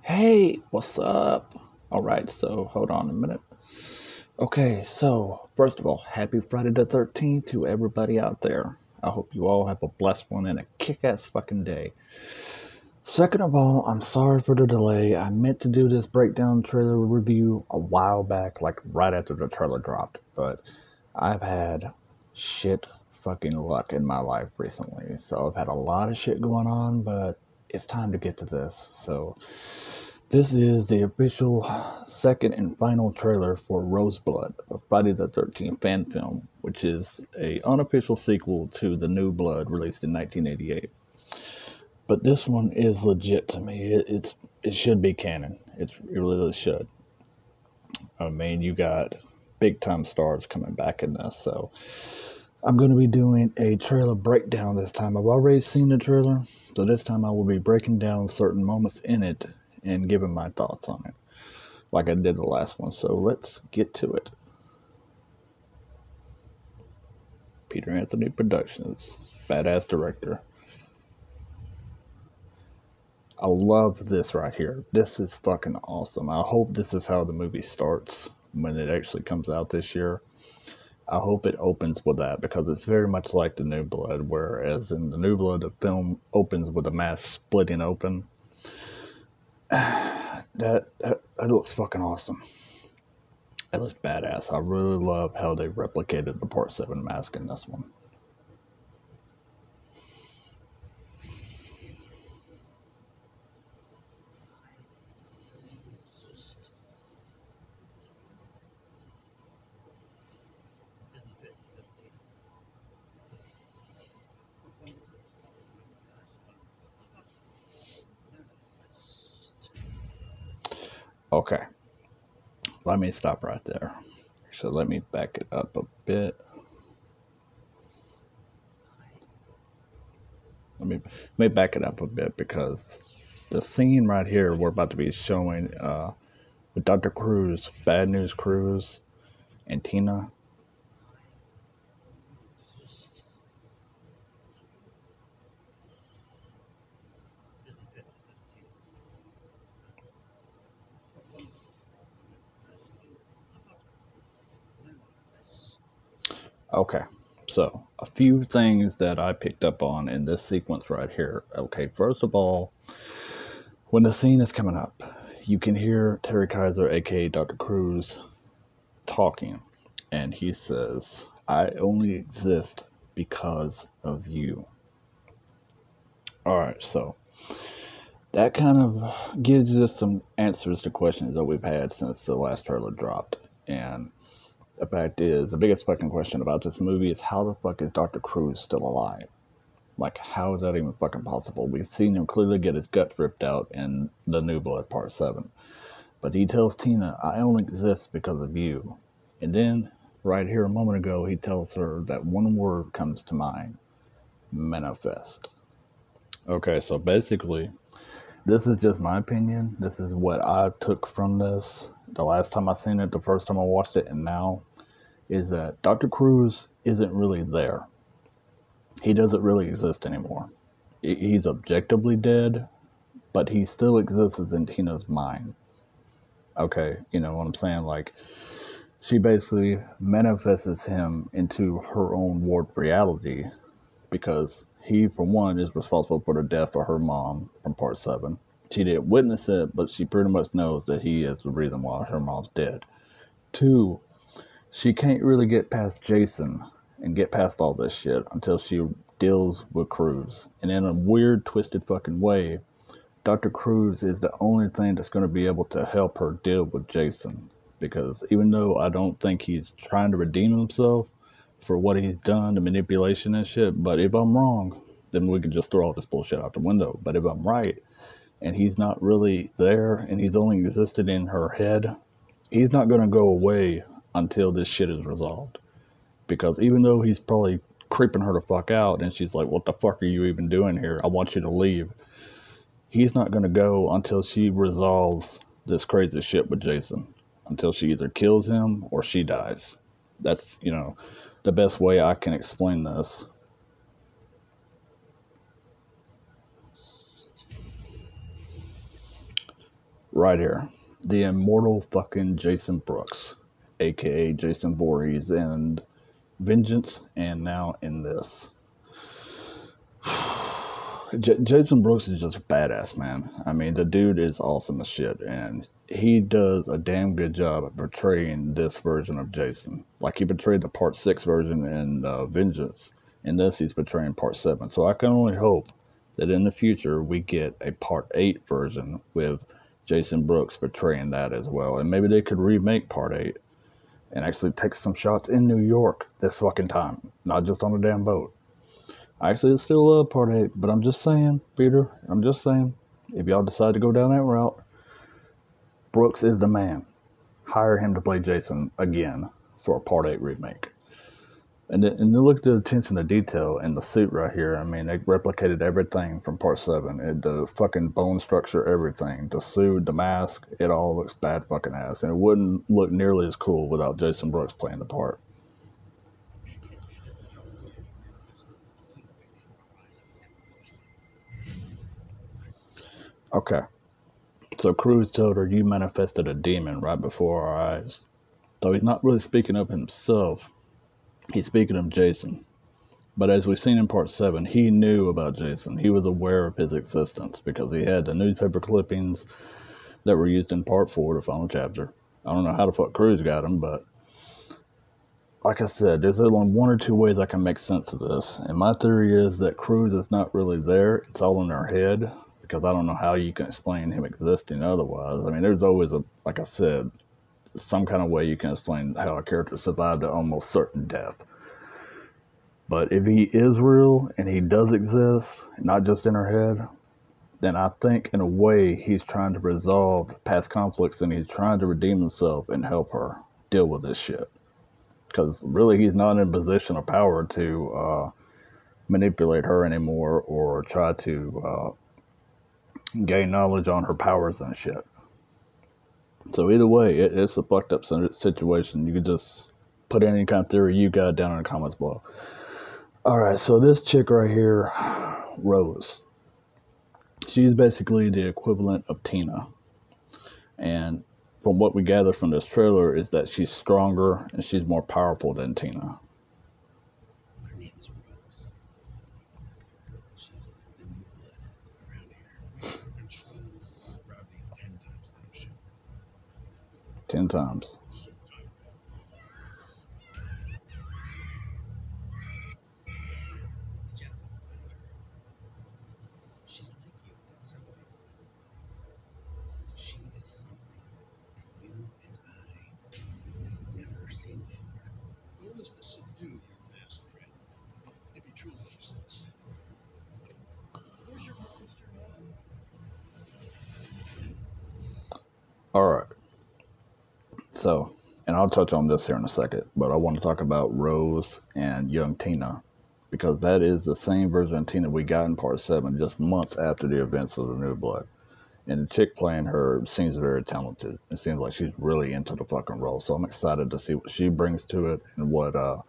Hey, what's up? All right, so hold on a minute. Okay, so first of all, happy Friday the 13th to everybody out there. I hope you all have a blessed one and a kick ass fucking day. Second of all, I'm sorry for the delay. I meant to do this breakdown trailer review a while back, like right after the trailer dropped, but I've had shit fucking luck in my life recently. So I've had a lot of shit going on, but it's time to get to this. So this is the official second and final trailer for Roseblood, a Friday the 13th fan film, which is a unofficial sequel to The New Blood released in 1988. But this one is legit to me. It should be canon. It really should. I mean, you got big time stars coming back in this, so I'm going to be doing a trailer breakdown this time. I've already seen the trailer, so this time I will be breaking down certain moments in it and giving my thoughts on it, like I did the last one. So let's get to it. Peter Anthony Productions, badass director. I love this right here. This is fucking awesome. I hope this is how the movie starts when it actually comes out this year. I hope it opens with that because it's very much like The New Blood, whereas in The New Blood, the film opens with a mask splitting open. That looks fucking awesome. It looks badass. I really love how they replicated the Part 7 mask in this one. Okay, let me stop right there. So let me back it up a bit. Let me back it up a bit because the scene right here we're about to be showing with Dr. Cruz, Bad News Cruz, and Tina. Okay, so a few things that I picked up on in this sequence right here. Okay, first of all, when the scene is coming up, you can hear Terry Kaiser, aka Dr. Cruz, talking, and he says, "I only exist because of you." All right, so that kind of gives us some answers to questions that we've had since the last trailer dropped. And the fact is, the biggest fucking question about this movie is how the fuck is Dr. Cruz still alive? Like, how is that even fucking possible? We've seen him clearly get his gut ripped out in The New Blood Part 7. But he tells Tina, "I only exist because of you." And then, right here a moment ago, he tells her that one word comes to mind: manifest. Okay, so basically, this is just my opinion. This is what I took from this. The last time I seen it, the first time I watched it, and now, is that Dr. Cruz isn't really there. He doesn't really exist anymore. He's objectively dead, but he still exists in Tina's mind. Okay, you know what I'm saying? Like, she basically manifests him into her own warped reality because he, for one, is responsible for the death of her mom from Part 7. She didn't witness it, but she pretty much knows that he is the reason why her mom's dead. Two, she can't really get past Jason and get past all this shit until she deals with Cruz. And in a weird, twisted fucking way, Dr. Cruz is the only thing that's going to be able to help her deal with Jason. Because even though I don't think he's trying to redeem himself for what he's done, the manipulation and shit, but if I'm wrong, then we can just throw all this bullshit out the window. But if I'm right, and he's not really there, and he's only existed in her head, he's not going to go away until this shit is resolved. Because even though he's probably creeping her the fuck out, and she's like, "What the fuck are you even doing here? I want you to leave." He's not going to go until she resolves this crazy shit with Jason. Until she either kills him or she dies. That's, the best way I can explain this. right here. The immortal fucking Jason Brooks, aka Jason Voorhees, and Vengeance, and now in this. Jason Brooks is just a badass, man. I mean, the dude is awesome as shit, and he does a damn good job of portraying this version of Jason. Like, he portrayed the Part 6 version in Vengeance. In this, he's portraying Part 7. So I can only hope that in the future we get a Part 8 version with Jason Brooks portraying that as well. And maybe they could remake Part 8 and actually take some shots in New York this fucking time, not just on a damn boat. I actually still love Part 8, but I'm just saying, Peter, I'm just saying, if y'all decide to go down that route, Brooks is the man. Hire him to play Jason again for a Part 8 remake. And then look at the attention to detail in the suit right here. I mean, they replicated everything from Part 7. The fucking bone structure, everything. The suit, the mask, it all looks bad fucking ass. And it wouldn't look nearly as cool without Jason Brooks playing the part. Okay. So Cruz told her, you manifested a demon right before our eyes. So he's not really speaking of himself. He's speaking of Jason. But as we've seen in Part 7, he knew about Jason. He was aware of his existence because he had the newspaper clippings that were used in Part 4, the final chapter. I don't know how the fuck Cruz got them, but like I said, there's only one or two ways I can make sense of this. And my theory is that Cruz is not really there. It's all in her head, because I don't know how you can explain him existing otherwise. I mean, there's always like I said, some kind of way you can explain how a character survived to almost certain death. But if he is real and he does exist, not just in her head, then I think in a way he's trying to resolve past conflicts and he's trying to redeem himself and help her deal with this shit. Because really he's not in a position of power to manipulate her anymore or try to gain knowledge on her powers and shit. So either way, it's a fucked up situation. You could just put any kind of theory you got down in the comments below. Alright, so this chick right here, Rose, she's basically the equivalent of Tina. And from what we gather from this trailer is that she's stronger and she's more powerful than Tina. Her name is Rose. She's the new blood around here. Control gravity's 10 times the ocean. 10 times. She's like you in some ways. She is something that you and I have never seen before. Goal is to subdue your masked friend, if he truly exists. Where's your monster now? Alright. So, and I'll touch on this here in a second, but I want to talk about Rose and young Tina. Because that is the same version of Tina we got in Part 7, just months after the events of the New Blood. And the chick playing her seems very talented. It seems like she's really into the fucking role. So I'm excited to see what she brings to it and what the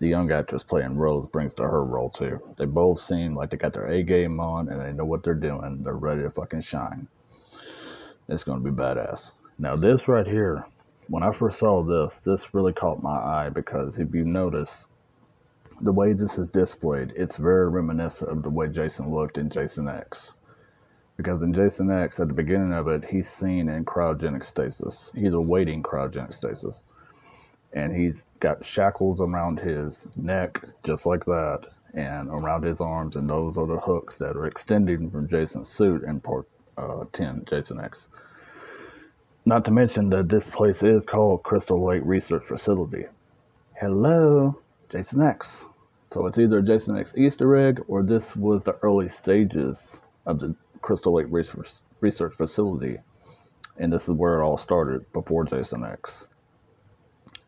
young actress playing Rose brings to her role too. They both seem like they got their A game on and they know what they're doing. They're ready to fucking shine. It's going to be badass. Now this right here, when I first saw this really caught my eye because if you notice, the way this is displayed, it's very reminiscent of the way Jason looked in Jason X. Because in Jason X, at the beginning of it, he's seen in cryogenic stasis. He's awaiting cryogenic stasis. And he's got shackles around his neck, just like that, and around his arms, and those are the hooks that are extending from Jason's suit in Part 10, Jason X. Not to mention that this place is called Crystal Lake Research Facility. Hello, Jason X. So it's either Jason X Easter egg or this was the early stages of the Crystal Lake Research Facility. And this is where it all started before Jason X.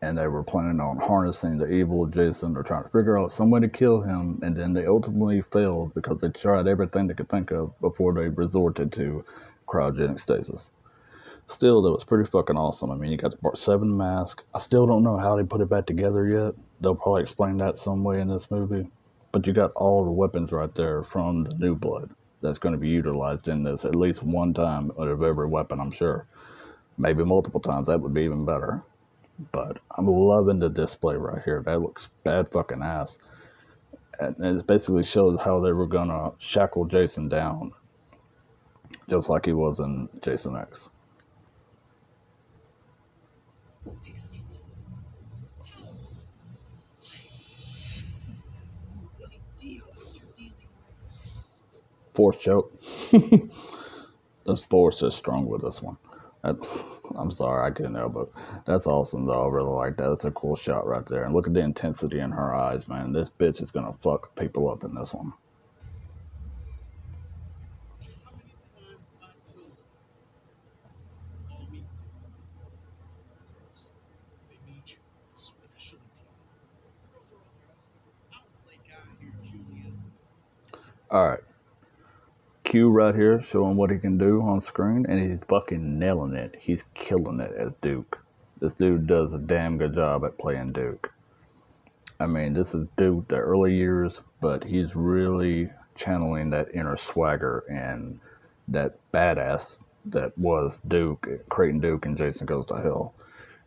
And they were planning on harnessing the evil Jason or trying to figure out some way to kill him. And then they ultimately failed because they tried everything they could think of before they resorted to cryogenic stasis. Still, that was pretty fucking awesome. I mean, you got the Part 7 mask. I still don't know how they put it back together yet. They'll probably explain that some way in this movie. But you got all the weapons right there from the New Blood. that's going to be utilized in this at least one time out of every weapon, I'm sure. Maybe multiple times. That would be even better. But I'm loving the display right here. That looks bad fucking ass. And it basically shows how they were going to shackle Jason down, just like he was in Jason X. Fixed it. How? No idea what you're dealing with. Force choke. This force is strong with this one. I'm sorry, I couldn't help it. That's awesome, though. I really like that. That's a cool shot right there. And look at the intensity in her eyes, man. This bitch is going to fuck people up in this one. How many times I told you? All me to they need you, especially to you. Girls are all girls. I don't play guy here, Julia. All right. Q right here showing what he can do on screen, and he's fucking nailing it. He's killing it as Duke. This dude does a damn good job at playing Duke. I mean, this is Duke the early years, but he's really channeling that inner swagger and that badass that was Duke, Creighton Duke, and Jason Goes to Hell.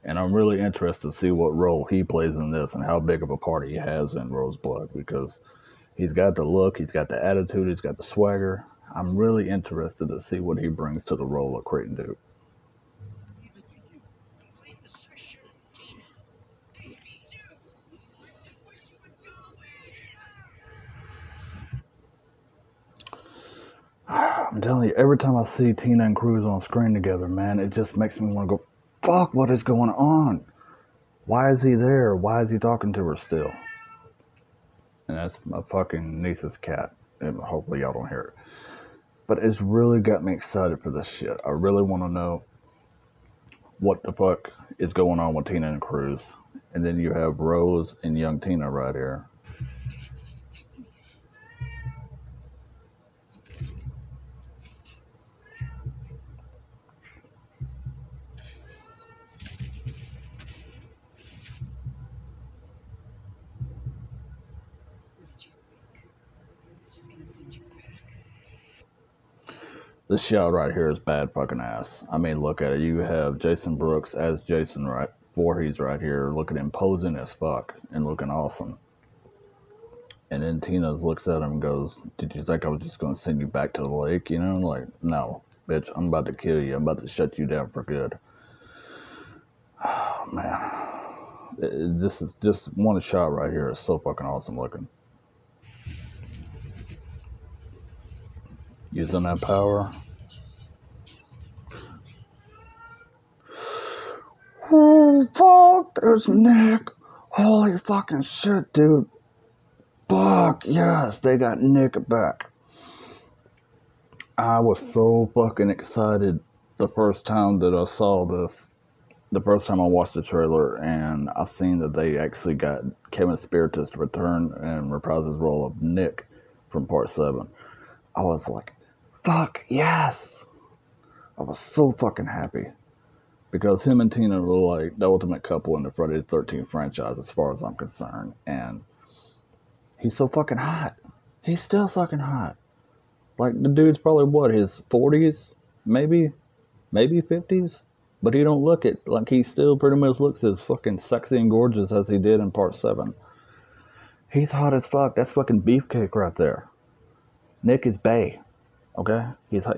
And I'm really interested to see what role he plays in this and how big of a part he has in ROSEBLOOD, because he's got the look, he's got the attitude, he's got the swagger. I'm really interested to see what he brings to the role of Creighton Duke. Neither do you. I miss your Tina. Hey, me too. I just wish you would go away. I'm telling you, every time I see Tina and Cruz on screen together, man, it just makes me want to go, fuck, what is going on? Why is he there? Why is he talking to her still? And that's my fucking niece's cat. And hopefully y'all don't hear it. But it's really got me excited for this shit. I really want to know what the fuck is going on with Tina and Cruz. And then you have Rose and young Tina right here. Talk to me. What did you think? I was just gonna send you back. This shot right here is bad fucking ass. I mean, look at it. You have Jason Brooks as Jason Voorhees right here, looking imposing as fuck and looking awesome. And then Tina looks at him and goes, "Did you think I was just going to send you back to the lake?" You know, like, no, bitch, I'm about to kill you. I'm about to shut you down for good. Oh, man. This is just one shot right here. It's so fucking awesome looking. Using that power. Oh, fuck, there's Nick. Holy fucking shit, dude. Fuck, yes, they got Nick back. I was so fucking excited the first time that I saw this. The first time I watched the trailer, and I seen that they actually got Kevin Spiritus to return and reprise his role of Nick from Part 7. I was like, fuck, yes. I was so fucking happy. Because him and Tina were like the ultimate couple in the Friday the 13th franchise as far as I'm concerned. And he's so fucking hot. He's still fucking hot. Like, the dude's probably, what, his 40s? Maybe 50s? But he don't look it. Like, he still pretty much looks as fucking sexy and gorgeous as he did in Part 7. He's hot as fuck. That's fucking beefcake right there. Nick is bae. Okay? He's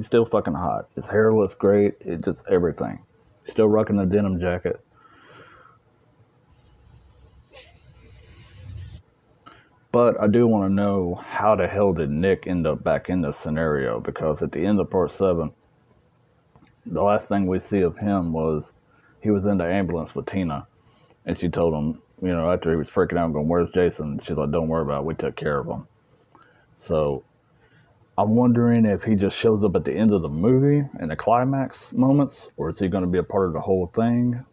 still fucking hot. His hair looks great. It just everything. Still rocking the denim jacket. But I do want to know, how the hell did Nick end up back in this scenario? Because at the end of Part 7, the last thing we see of him was he was in the ambulance with Tina. And she told him, you know, after he was freaking out, going, "Where's Jason?" She's like, "Don't worry about it. We took care of him." So I'm wondering if he just shows up at the end of the movie in the climax moments, or is he going to be a part of the whole thing?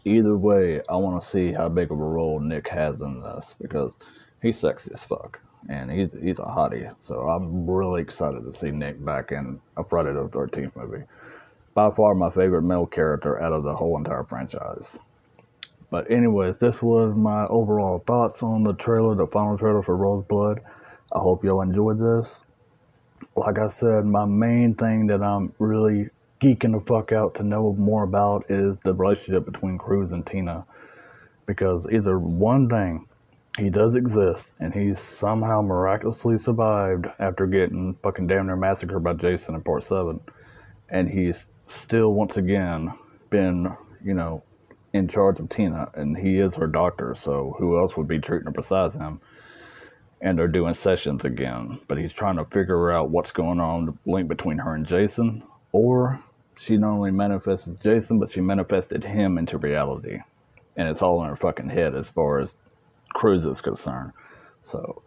Either way, I want to see how big of a role Nick has in this, because he's sexy as fuck, and he's a hottie. So I'm really excited to see Nick back in a Friday the 13th movie. By far my favorite male character out of the whole entire franchise. But anyways, this was my overall thoughts on the trailer, the final trailer for ROSEBLOOD. I hope y'all enjoyed this. like I said, my main thing that I'm really geeking the fuck out to know more about is the relationship between Cruz and Tina. Because either one thing, he does exist, and he's somehow miraculously survived after getting fucking damn near massacred by Jason in Part 7. And he's still, once again, been, you know, in charge of Tina, and he is her doctor, so who else would be treating her besides him? And they're doing sessions again, but he's trying to figure out what's going on, the link between her and Jason, or she not only manifested Jason, but she manifested him into reality. And it's all in her fucking head as far as Cruz is concerned. So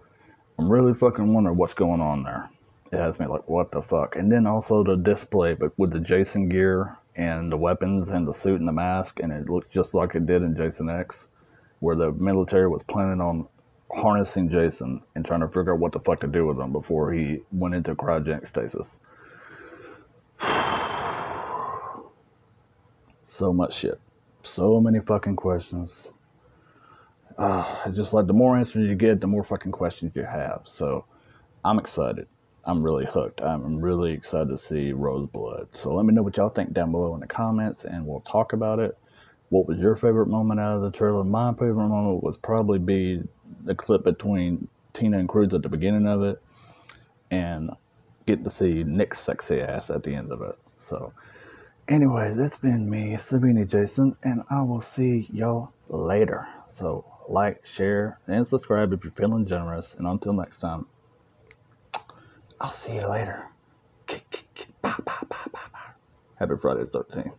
I'm really fucking wondering what's going on there. It has me like, what the fuck? And then also the display, but with the Jason gear and the weapons and the suit and the mask, and it looks just like it did in Jason X, where the military was planning on harnessing Jason and trying to figure out what the fuck to do with him before he went into cryogenic stasis. So much shit. So many fucking questions. It's just like the more answers you get, the more fucking questions you have. So I'm excited. I'm really hooked. I'm really excited to see ROSEBLOOD. So let me know what y'all think down below in the comments, and we'll talk about it. What was your favorite moment out of the trailer? My favorite moment was probably be the clip between Tina and Cruz at the beginning of it, and get to see Nick's sexy ass at the end of it. So anyways, it's been me, Savini Jason, and I will see y'all later. So like, share, and subscribe if you're feeling generous. And until next time, I'll see you later. Happy Friday 13th.